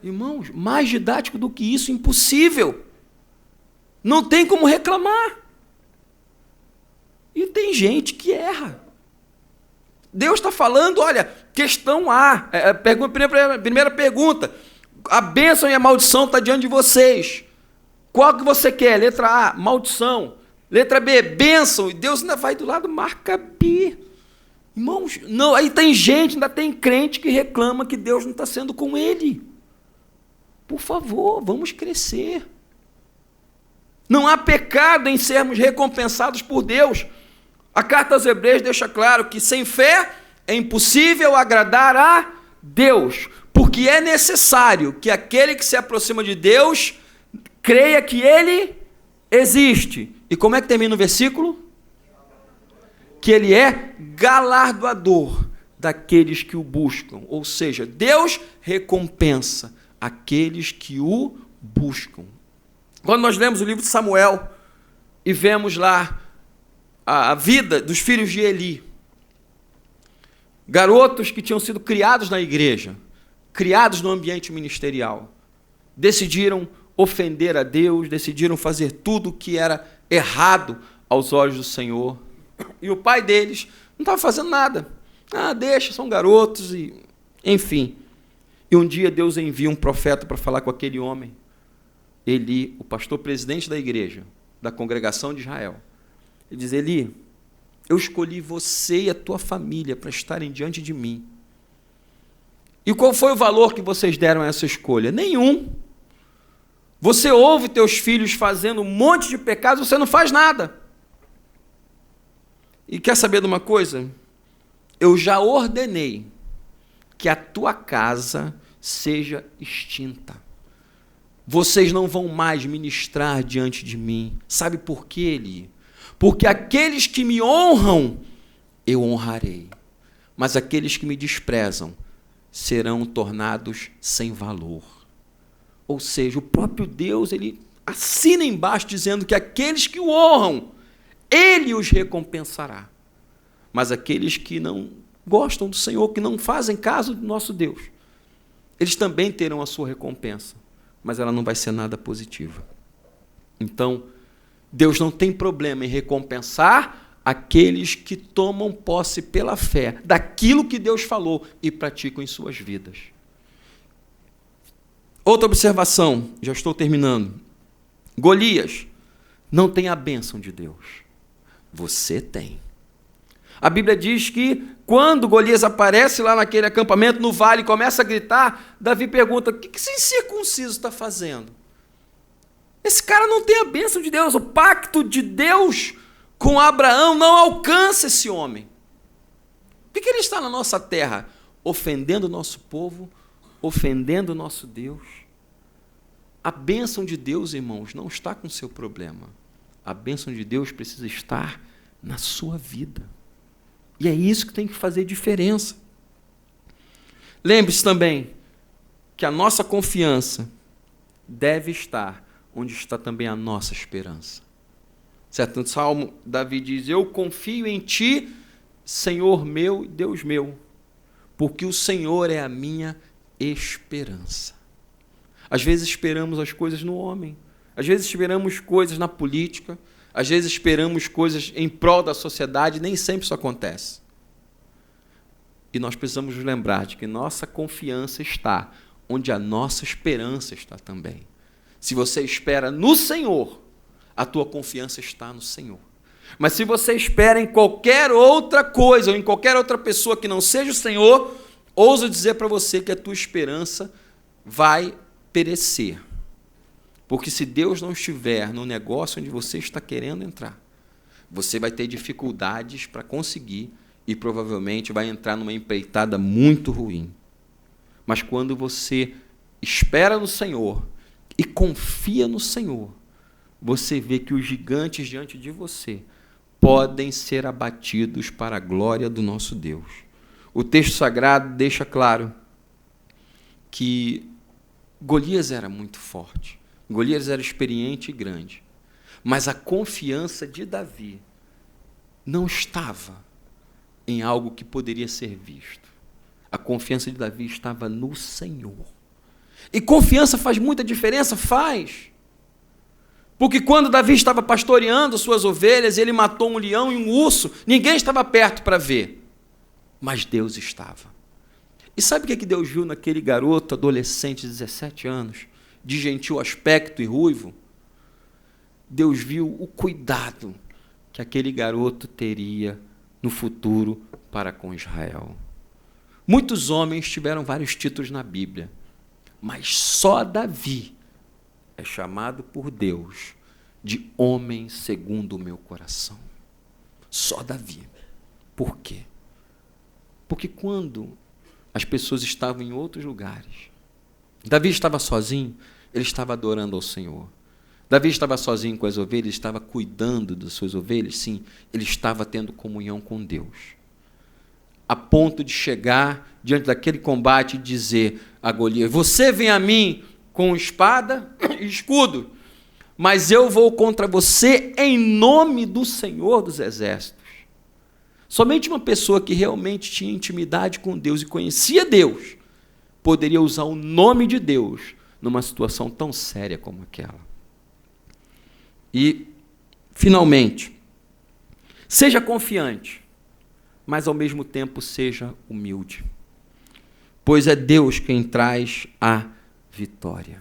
Irmãos, mais didático do que isso, impossível. Não tem como reclamar. E tem gente que erra. Deus está falando, olha, questão A, primeira pergunta, a bênção e a maldição está diante de vocês. Qual que você quer? Letra A, maldição. Letra B, bênção. E Deus ainda vai do lado, marca B. Irmãos, não, aí tem gente, ainda tem crente que reclama que Deus não está sendo com ele. Por favor, vamos crescer. Não há pecado em sermos recompensados por Deus. A carta aos Hebreus deixa claro que sem fé é impossível agradar a Deus, porque é necessário que aquele que se aproxima de Deus creia que ele existe. E como é que termina o versículo? Que ele é galardoador daqueles que o buscam. Ou seja, Deus recompensa aqueles que o buscam. Quando nós lemos o livro de Samuel e vemos lá a vida dos filhos de Eli, garotos que tinham sido criados na igreja, criados no ambiente ministerial, decidiram ofender a Deus, decidiram fazer tudo o que era errado aos olhos do Senhor. E o pai deles não estava fazendo nada. Deixa, são garotos, e enfim. E um dia Deus envia um profeta para falar com aquele homem, Eli, o pastor presidente da igreja, da congregação de Israel. Ele diz, Eli, eu escolhi você e a tua família para estarem diante de mim. E qual foi o valor que vocês deram a essa escolha? Nenhum. Você ouve teus filhos fazendo um monte de pecados, você não faz nada. E quer saber de uma coisa? Eu já ordenei que a tua casa seja extinta. Vocês não vão mais ministrar diante de mim. Sabe por quê, Eli? Porque aqueles que me honram, eu honrarei. Mas aqueles que me desprezam serão tornados sem valor. Ou seja, o próprio Deus, ele assina embaixo dizendo que aqueles que o honram, Ele os recompensará. Mas aqueles que não gostam do Senhor, que não fazem caso do nosso Deus, eles também terão a sua recompensa, mas ela não vai ser nada positiva. Então, Deus não tem problema em recompensar aqueles que tomam posse pela fé daquilo que Deus falou e praticam em suas vidas. Outra observação, já estou terminando. Golias não tem a bênção de Deus. Você tem. A Bíblia diz que quando Golias aparece lá naquele acampamento, no vale, e começa a gritar, Davi pergunta, o que esse incircunciso está fazendo? Esse cara não tem a bênção de Deus, o pacto de Deus com Abraão não alcança esse homem. Por que ele está na nossa terra? Ofendendo o nosso povo, ofendendo o nosso Deus. A bênção de Deus, irmãos, não está com o seu problema. A bênção de Deus precisa estar na sua vida. E é isso que tem que fazer diferença. Lembre-se também que a nossa confiança deve estar onde está também a nossa esperança. Certo? No Salmo, Davi diz, eu confio em ti, Senhor meu e Deus meu, porque o Senhor é a minha esperança. Às vezes esperamos as coisas no homem, às vezes esperamos coisas na política, às vezes esperamos coisas em prol da sociedade, nem sempre isso acontece. E nós precisamos nos lembrar de que nossa confiança está onde a nossa esperança está também. Se você espera no Senhor, a tua confiança está no Senhor. Mas se você espera em qualquer outra coisa, ou em qualquer outra pessoa que não seja o Senhor, ouso dizer para você que a tua esperança vai perecer. Porque se Deus não estiver no negócio onde você está querendo entrar, você vai ter dificuldades para conseguir e provavelmente vai entrar numa empreitada muito ruim. Mas quando você espera no Senhor e confia no Senhor, você vê que os gigantes diante de você podem ser abatidos para a glória do nosso Deus. O texto sagrado deixa claro que Golias era muito forte, Golias era experiente e grande, mas a confiança de Davi não estava em algo que poderia ser visto. A confiança de Davi estava no Senhor. E confiança faz muita diferença? Faz. Porque quando Davi estava pastoreando suas ovelhas, ele matou um leão e um urso, ninguém estava perto para ver, mas Deus estava. E sabe o que Deus viu naquele garoto, adolescente de 17 anos, de gentil aspecto e ruivo? Deus viu o cuidado que aquele garoto teria no futuro para com Israel. Muitos homens tiveram vários títulos na Bíblia, mas só Davi é chamado por Deus de homem segundo o meu coração. Só Davi. Por quê? Porque quando as pessoas estavam em outros lugares, Davi estava sozinho, ele estava adorando ao Senhor. Davi estava sozinho com as ovelhas, estava cuidando das suas ovelhas, sim, ele estava tendo comunhão com Deus. A ponto de chegar diante daquele combate e dizer a Golias, você vem a mim com espada e escudo, mas eu vou contra você em nome do Senhor dos Exércitos. Somente uma pessoa que realmente tinha intimidade com Deus e conhecia Deus poderia usar o nome de Deus numa situação tão séria como aquela. E, finalmente, seja confiante, mas ao mesmo tempo seja humilde, pois é Deus quem traz a vitória.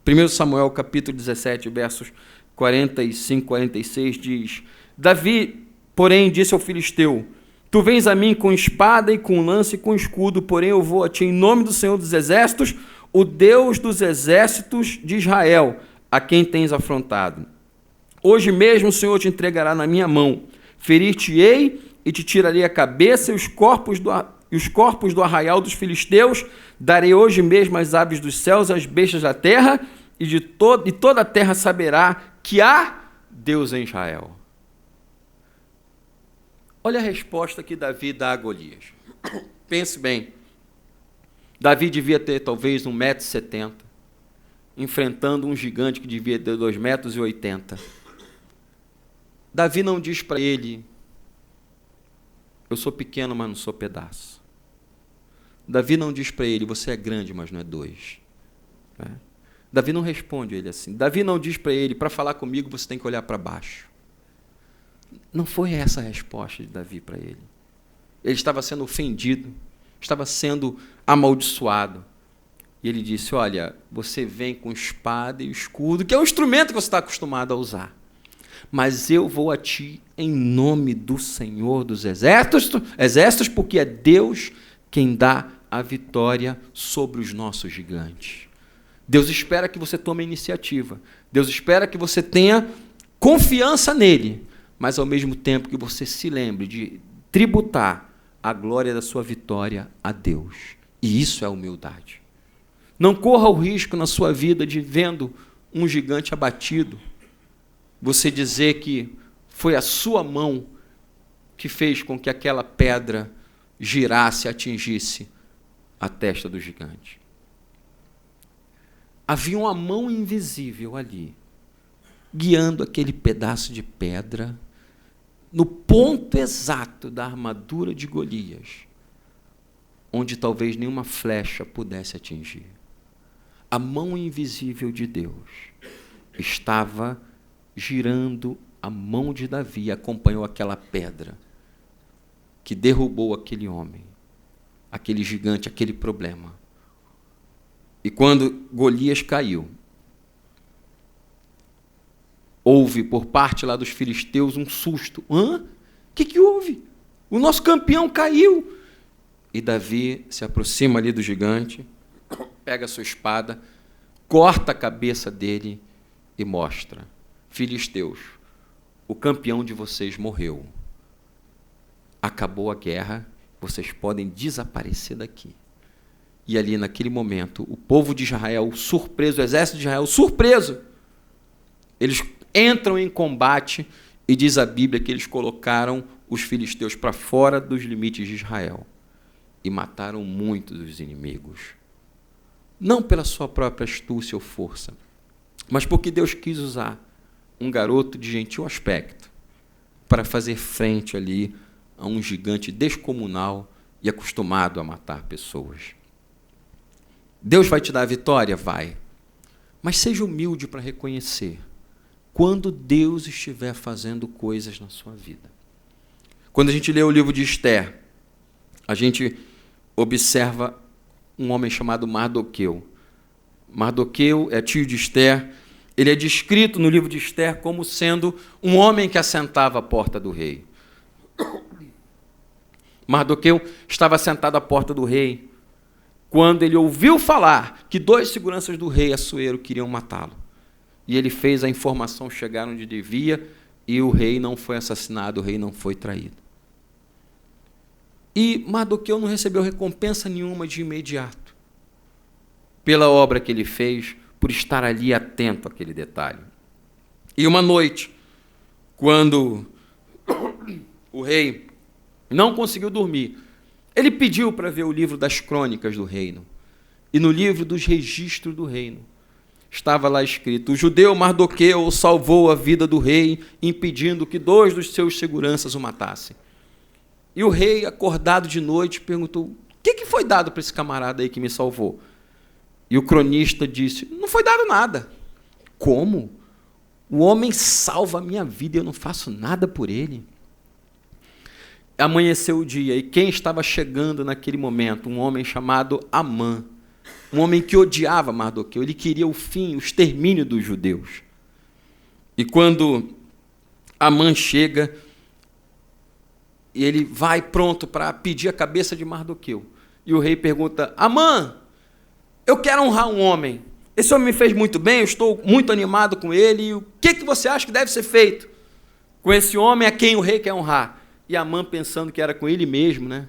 1 Samuel capítulo 17, versos 45, 46 diz, Davi, porém, disse ao filisteu, tu vens a mim com espada e com lança e com escudo, porém eu vou a ti em nome do Senhor dos Exércitos, o Deus dos exércitos de Israel, a quem tens afrontado. Hoje mesmo o Senhor te entregará na minha mão, ferir-te-ei e te tirarei a cabeça e os corpos do arraial dos filisteus, darei hoje mesmo as aves dos céus e as bestas da terra, e toda a terra saberá que há Deus em Israel. Olha a resposta que Davi dá a Golias. Pense bem. Davi devia ter talvez 1,70 m, enfrentando um gigante que devia ter 2,80 m. Davi não diz para ele: eu sou pequeno, mas não sou pedaço. Davi não diz para ele: você é grande, mas não é dois. Davi não responde a ele assim. Davi não diz para ele: para falar comigo você tem que olhar para baixo. Não foi essa a resposta de Davi para ele. Ele estava sendo ofendido, estava sendo amaldiçoado. E ele disse: olha, você vem com espada e escudo, que é o instrumento que você está acostumado a usar. Mas eu vou a ti em nome do Senhor dos exércitos, porque é Deus quem dá a vitória sobre os nossos gigantes. Deus espera que você tome a iniciativa. Deus espera que você tenha confiança nele, mas ao mesmo tempo que você se lembre de tributar a glória da sua vitória a Deus. E isso é humildade. Não corra o risco na sua vida de, vendo um gigante abatido, você dizer que foi a sua mão que fez com que aquela pedra girasse e atingisse a testa do gigante. Havia uma mão invisível ali, guiando aquele pedaço de pedra no ponto exato da armadura de Golias, onde talvez nenhuma flecha pudesse atingir. A mão invisível de Deus estava girando a mão de Davi e acompanhou aquela pedra que derrubou aquele homem, aquele gigante, aquele problema. E quando Golias caiu, houve por parte lá dos filisteus um susto. O que houve? O nosso campeão caiu. E Davi se aproxima ali do gigante, pega a sua espada, corta a cabeça dele e mostra: filisteus, o campeão de vocês morreu. Acabou a guerra, vocês podem desaparecer daqui. E ali, naquele momento, o povo de Israel, surpreso, o exército de Israel, surpreso, eles entram em combate e diz a Bíblia que eles colocaram os filisteus para fora dos limites de Israel e mataram muitos dos inimigos. Não pela sua própria astúcia ou força, mas porque Deus quis usar um garoto de gentil aspecto para fazer frente ali a um gigante descomunal e acostumado a matar pessoas. Deus vai te dar a vitória? Vai. Mas seja humilde para reconhecer quando Deus estiver fazendo coisas na sua vida. Quando a gente lê o livro de Esther, a gente observa um homem chamado Mardoqueu. Mardoqueu é tio de Esther. Ele é descrito no livro de Esther como sendo um homem que assentava à porta do rei. Mardoqueu estava sentado à porta do rei quando ele ouviu falar que 2 seguranças do rei Assuero queriam matá-lo. E ele fez a informação chegar onde devia, e o rei não foi assassinado, o rei não foi traído. E Mardoqueu não recebeu recompensa nenhuma de imediato pela obra que ele fez, por estar ali atento àquele detalhe. E uma noite, quando o rei não conseguiu dormir, ele pediu para ver o livro das crônicas do reino. E no livro dos registros do reino estava lá escrito: o judeu Mardoqueu salvou a vida do rei, impedindo que 2 dos seus seguranças o matassem. E o rei, acordado de noite, perguntou: o que foi dado para esse camarada aí que me salvou? E o cronista disse: não foi dado nada. Como? O homem salva a minha vida e eu não faço nada por ele? Amanheceu o dia, e quem estava chegando naquele momento? Um homem chamado Amã, um homem que odiava Mardoqueu, ele queria o fim, o extermínio dos judeus. E quando Amã chega, ele vai pronto para pedir a cabeça de Mardoqueu. E o rei pergunta: Amã, eu quero honrar um homem. Esse homem me fez muito bem, eu estou muito animado com ele. E o que você acha que deve ser feito com esse homem a quem o rei quer honrar? E Amã, pensando que era com ele mesmo, né?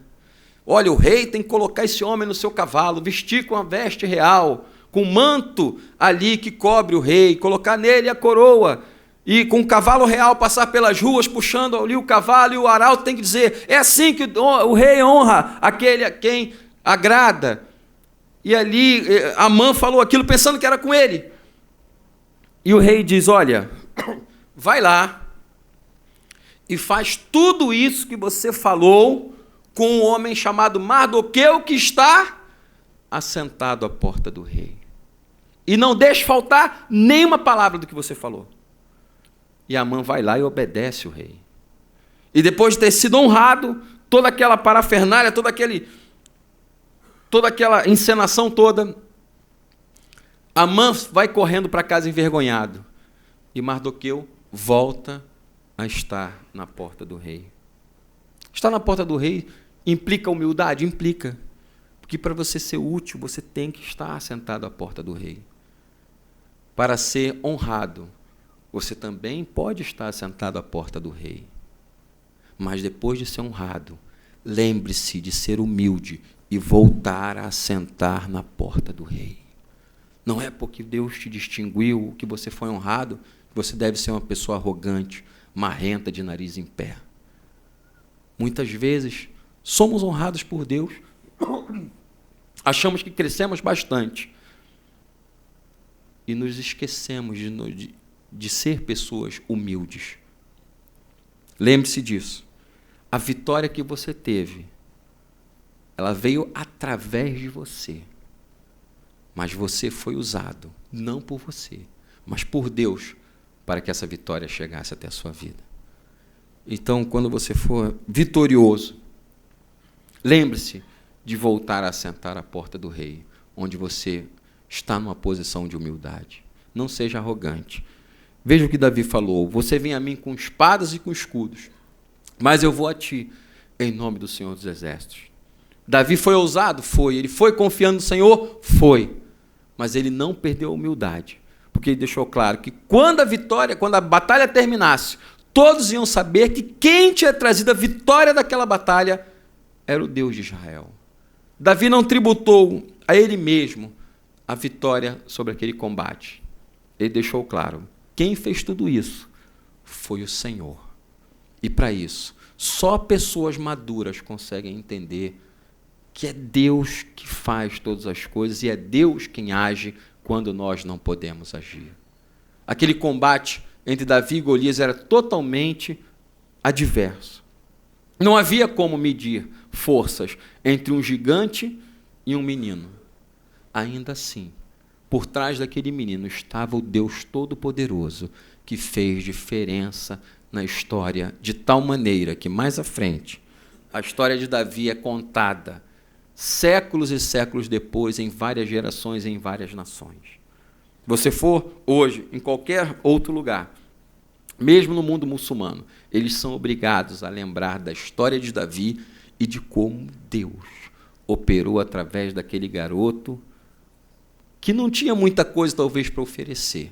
Olha, o rei tem que colocar esse homem no seu cavalo, vestir com a veste real, com um manto ali que cobre o rei, colocar nele a coroa, e com o cavalo real passar pelas ruas, puxando ali o cavalo, e o arauto tem que dizer: é assim que o rei honra aquele a quem agrada. E ali Amã falou aquilo pensando que era com ele. E o rei diz: olha, vai lá, e faz tudo isso que você falou com um homem chamado Mardoqueu, que está assentado à porta do rei. E não deixe faltar nenhuma palavra do que você falou. E Amã vai lá e obedece o rei. E depois de ter sido honrado, toda aquela parafernália, toda aquela encenação toda, Amã vai correndo para casa envergonhado. E Mardoqueu volta a estar na porta do rei. Estar na porta do rei implica humildade? Implica. Porque para você ser útil, você tem que estar sentado à porta do rei. Para ser honrado, você também pode estar sentado à porta do rei. Mas depois de ser honrado, lembre-se de ser humilde e voltar a sentar na porta do rei. Não é porque Deus te distinguiu, que você foi honrado, que você deve ser uma pessoa arrogante, marrenta, de nariz em pé. Muitas vezes, somos honrados por Deus, achamos que crescemos bastante e nos esquecemos de ser pessoas humildes. Lembre-se disso. A vitória que você teve, ela veio através de você. Mas você foi usado, não por você, mas por Deus, para que essa vitória chegasse até a sua vida. Então, quando você for vitorioso, lembre-se de voltar a sentar à porta do rei, onde você está numa posição de humildade. Não seja arrogante. Veja o que Davi falou: você vem a mim com espadas e com escudos, mas eu vou a ti em nome do Senhor dos Exércitos. Davi foi ousado? Foi. Ele foi confiando no Senhor? Foi. Mas ele não perdeu a humildade, porque ele deixou claro que quando a batalha terminasse, todos iam saber que quem tinha trazido a vitória daquela batalha era o Deus de Israel. Davi não tributou a ele mesmo a vitória sobre aquele combate. Ele deixou claro: quem fez tudo isso foi o Senhor. E para isso, só pessoas maduras conseguem entender que é Deus que faz todas as coisas e é Deus quem age quando nós não podemos agir. Aquele combate entre Davi e Golias era totalmente adverso. Não havia como medir forças entre um gigante e um menino. Ainda assim, por trás daquele menino estava o Deus Todo-Poderoso, que fez diferença na história, de tal maneira que mais à frente a história de Davi é contada séculos e séculos depois, em várias gerações, em várias nações. Você for hoje em qualquer outro lugar, mesmo no mundo muçulmano, eles são obrigados a lembrar da história de Davi e de como Deus operou através daquele garoto que não tinha muita coisa talvez para oferecer.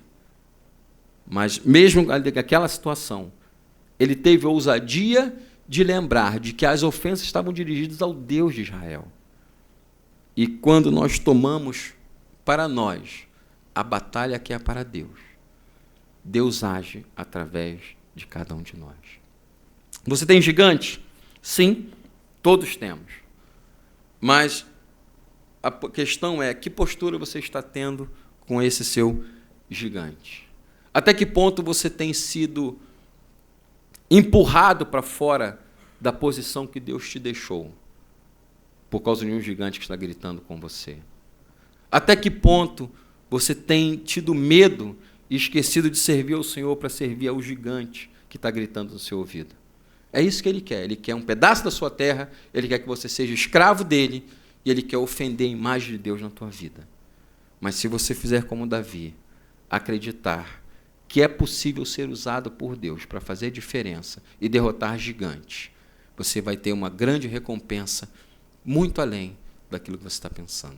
Mas mesmo naquela situação, ele teve a ousadia de lembrar de que as ofensas estavam dirigidas ao Deus de Israel. E quando nós tomamos para nós a batalha que é para Deus, Deus age através de cada um de nós. Você tem gigante? Sim, todos temos. Mas a questão é: que postura você está tendo com esse seu gigante? Até que ponto você tem sido empurrado para fora da posição que Deus te deixou, por causa de um gigante que está gritando com você? Até que ponto você tem tido medo e esquecido de servir ao Senhor para servir ao gigante que está gritando no seu ouvido? É isso que Ele quer. Ele quer um pedaço da sua terra, Ele quer que você seja escravo dele, e Ele quer ofender a imagem de Deus na tua vida. Mas se você fizer como Davi, acreditar que é possível ser usado por Deus para fazer diferença e derrotar gigantes, você vai ter uma grande recompensa, muito além daquilo que você está pensando.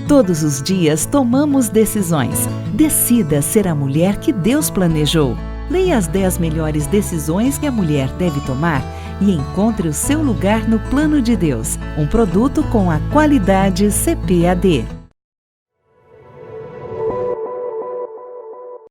Todos os dias tomamos decisões. Decida ser a mulher que Deus planejou. Leia as 10 melhores decisões que a mulher deve tomar e encontre o seu lugar no plano de Deus. Um produto com a qualidade CPAD.